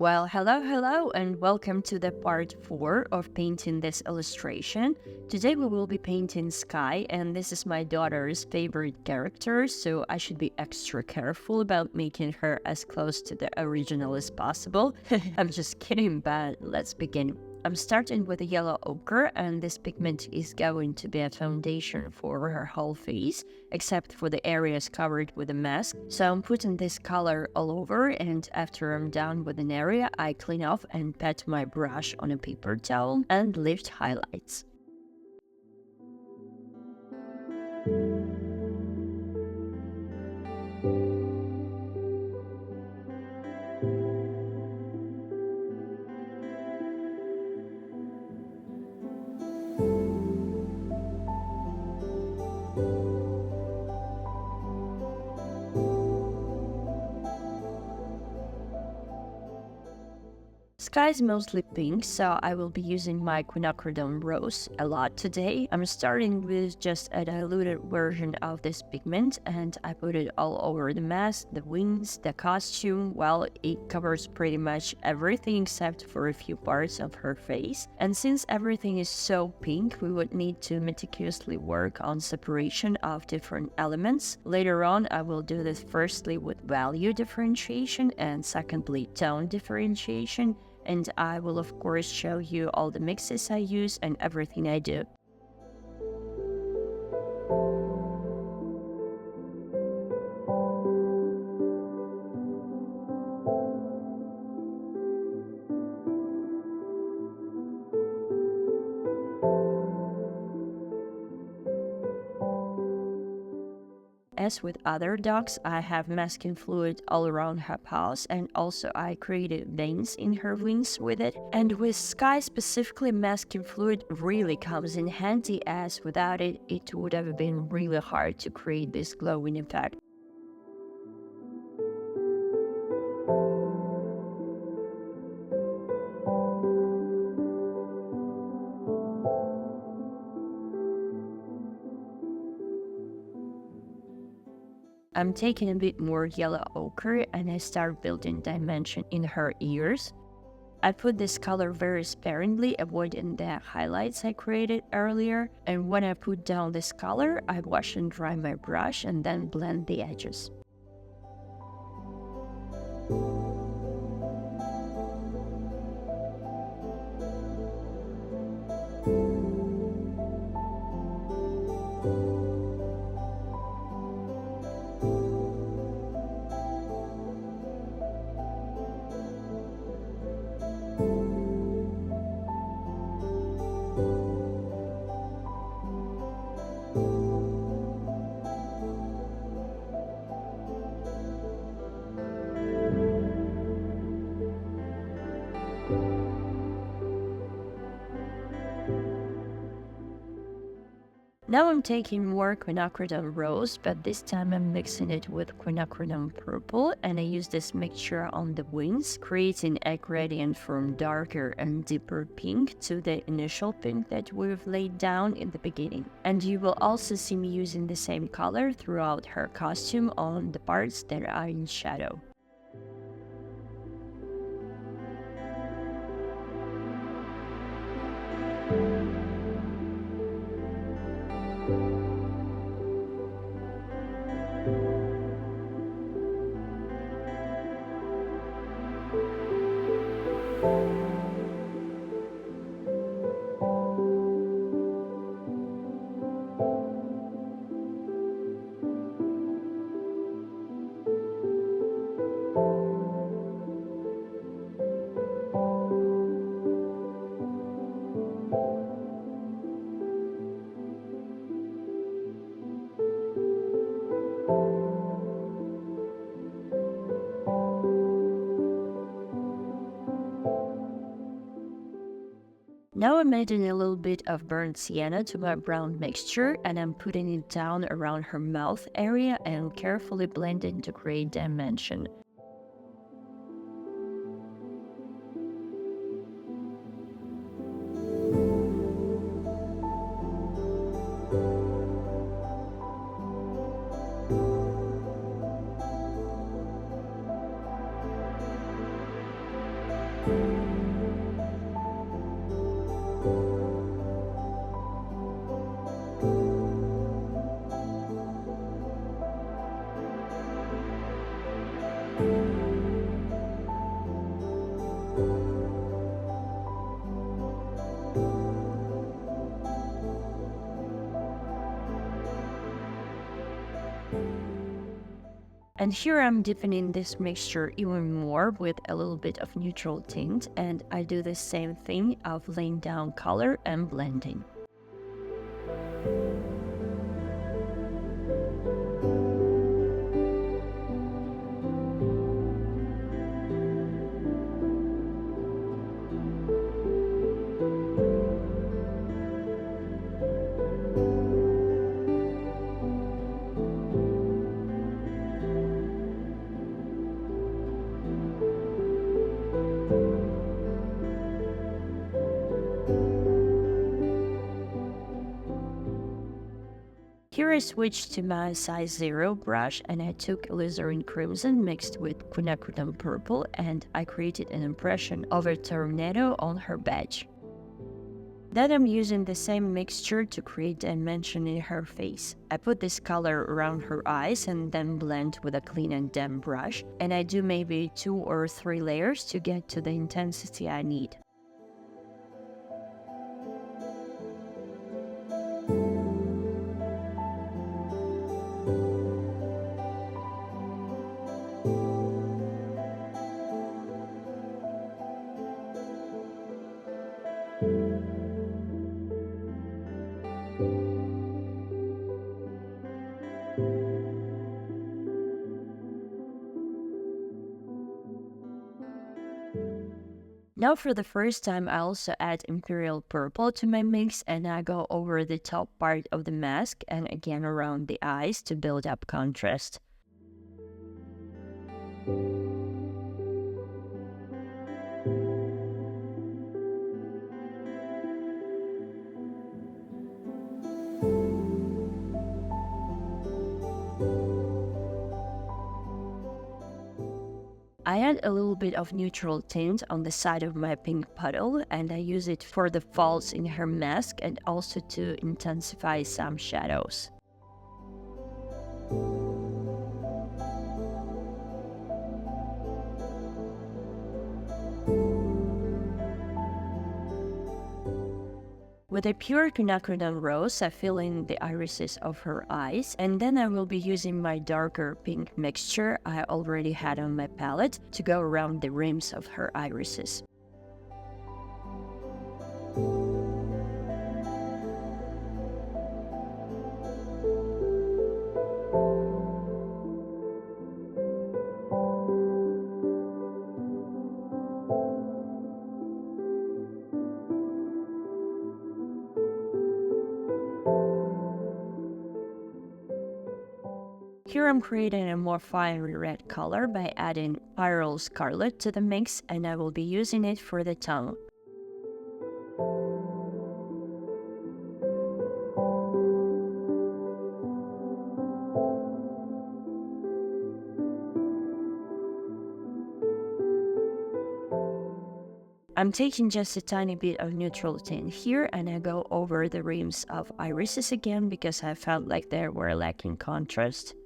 Well, hello, and welcome to the part 4 of painting this illustration. Today we will be painting Skye, and this is my daughter's favorite character, so I should be extra careful about making her as close to the original as possible. I'm just kidding, but let's begin. I'm starting with a yellow ochre, and this pigment is going to be a foundation for her whole face, except for the areas covered with a mask. So I'm putting this color all over, and after I'm done with an area, I clean off and pat my brush on a paper towel and lift highlights. Skye is mostly pink, so I will be using my quinacridone rose a lot today. I'm starting with just a diluted version of this pigment, and I put it all over the mask, the wings, the costume. Well, it covers pretty much everything except for a few parts of her face. And since everything is so pink, we would need to meticulously work on separation of different elements. Later on, I will do this firstly with value differentiation and secondly tone differentiation. And I will of course show you all the mixes I use and everything I do. As with other dogs, I have masking fluid all around her paws, and also I created veins in her wings with it. And with Skye specifically, masking fluid really comes in handy, as without it, it would have been really hard to create this glowing effect. I'm taking a bit more yellow ochre and I start building dimension in her ears. I put this color very sparingly, avoiding the highlights I created earlier. And when I put down this color, I wash and dry my brush and then blend the edges. Now I'm taking more quinacridone rose, but this time I'm mixing it with quinacridone purple, and I use this mixture on the wings, creating a gradient from darker and deeper pink to the initial pink that we've laid down in the beginning. And you will also see me using the same color throughout her costume on the parts that are in shadow. Now I'm adding a little bit of burnt sienna to my brown mixture, and I'm putting it down around her mouth area and carefully blending to create dimension. And here I'm deepening this mixture even more with a little bit of neutral tint, and I do the same thing of laying down color and blending. Here I switched to my size 0 brush and I took alizarin crimson mixed with quinacridone purple and I created an impression of a tornado on her badge. Then I'm using the same mixture to create a dimension in her face. I put this color around her eyes and then blend with a clean and damp brush, and I do maybe 2 or 3 layers to get to the intensity I need. Now for the first time I also add Imperial Purple to my mix and I go over the top part of the mask and again around the eyes to build up contrast. I add a little bit of neutral tint on the side of my pink puddle and I use it for the falls in her mask and also to intensify some shadows. With a pure quinacridone rose, I fill in the irises of her eyes, and then I will be using my darker pink mixture I already had on my palette to go around the rims of her irises. Here I'm creating a more fiery red color by adding Pyrrole Scarlet to the mix and I will be using it for the tongue. I'm taking just a tiny bit of neutral tint here and I go over the rims of irises again because I felt like they were lacking contrast.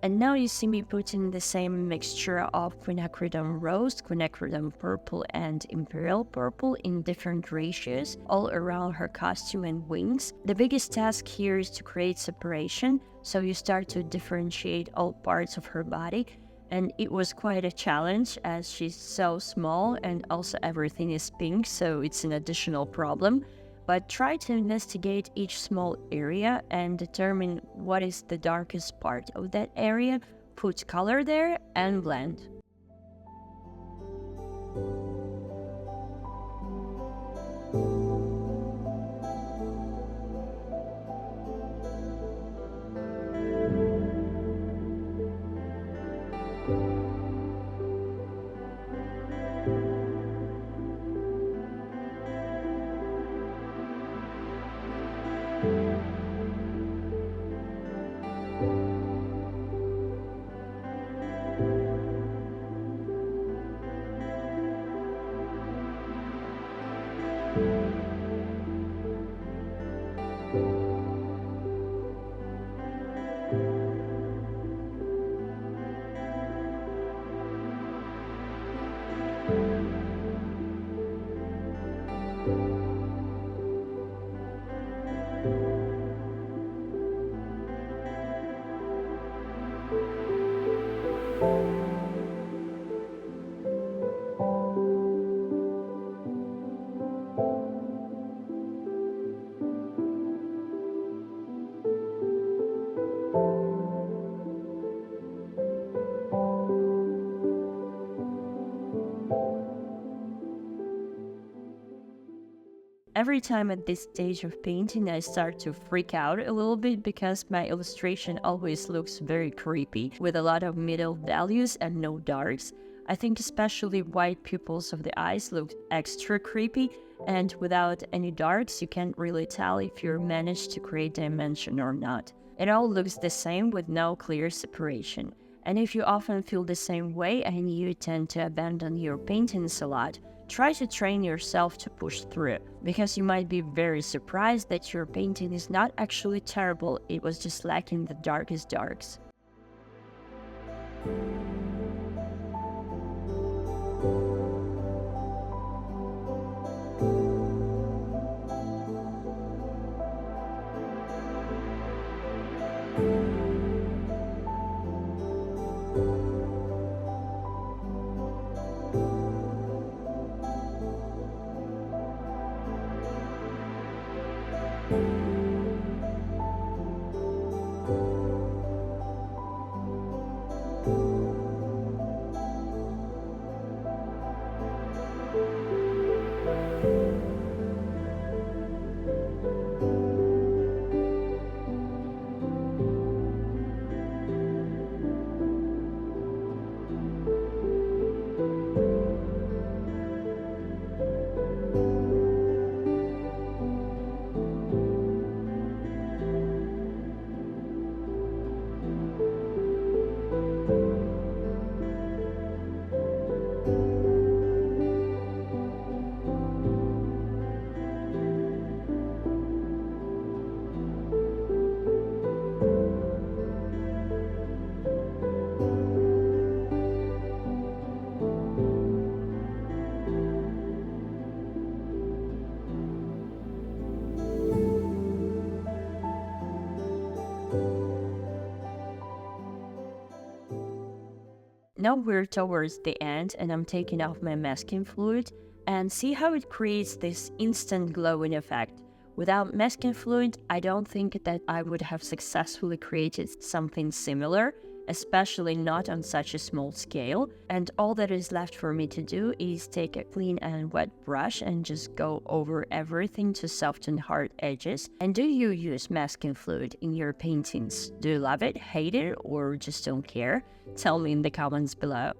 And now you see me putting the same mixture of quinacridone rose, quinacridone purple and imperial purple in different ratios all around her costume and wings. The biggest task here is to create separation, so you start to differentiate all parts of her body. And it was quite a challenge as she's so small and also everything is pink, so it's an additional problem. But try to investigate each small area and determine what is the darkest part of that area, put color there and blend. Every time at this stage of painting, I start to freak out a little bit because my illustration always looks very creepy, with a lot of middle values and no darks. I think especially white pupils of the eyes look extra creepy, and without any darks, you can't really tell if you managed to create dimension or not. It all looks the same with no clear separation. And if you often feel the same way and you tend to abandon your paintings a lot, try to train yourself to push through, because you might be very surprised that your painting is not actually terrible, it was just lacking the darkest darks. Now we're towards the end and I'm taking off my masking fluid, and see how it creates this instant glowing effect. Without masking fluid, I don't think that I would have successfully created something similar, especially not on such a small scale, and all that is left for me to do is take a clean and wet brush and just go over everything to soften hard edges. And do you use masking fluid in your paintings? Do you love it, hate it, or just don't care? Tell me in the comments below.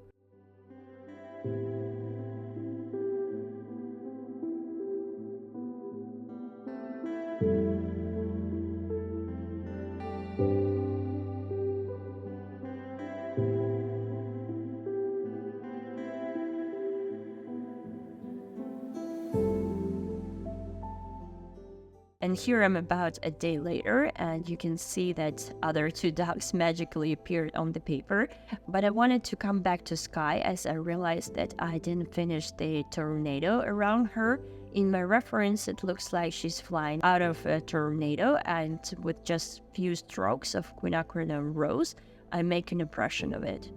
And here I'm about a day later, and you can see that other two dogs magically appeared on the paper. But I wanted to come back to Skye as I realized that I didn't finish the tornado around her. In my reference, it looks like she's flying out of a tornado, and with just few strokes of quinacridone rose, I make an impression of it.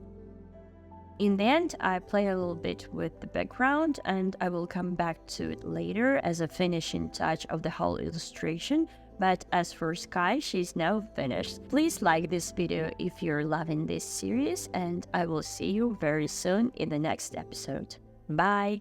In the end, I play a little bit with the background, and I will come back to it later as a finishing touch of the whole illustration. But as for Skye, she's now finished. Please like this video if you're loving this series, and I will see you very soon in the next episode. Bye!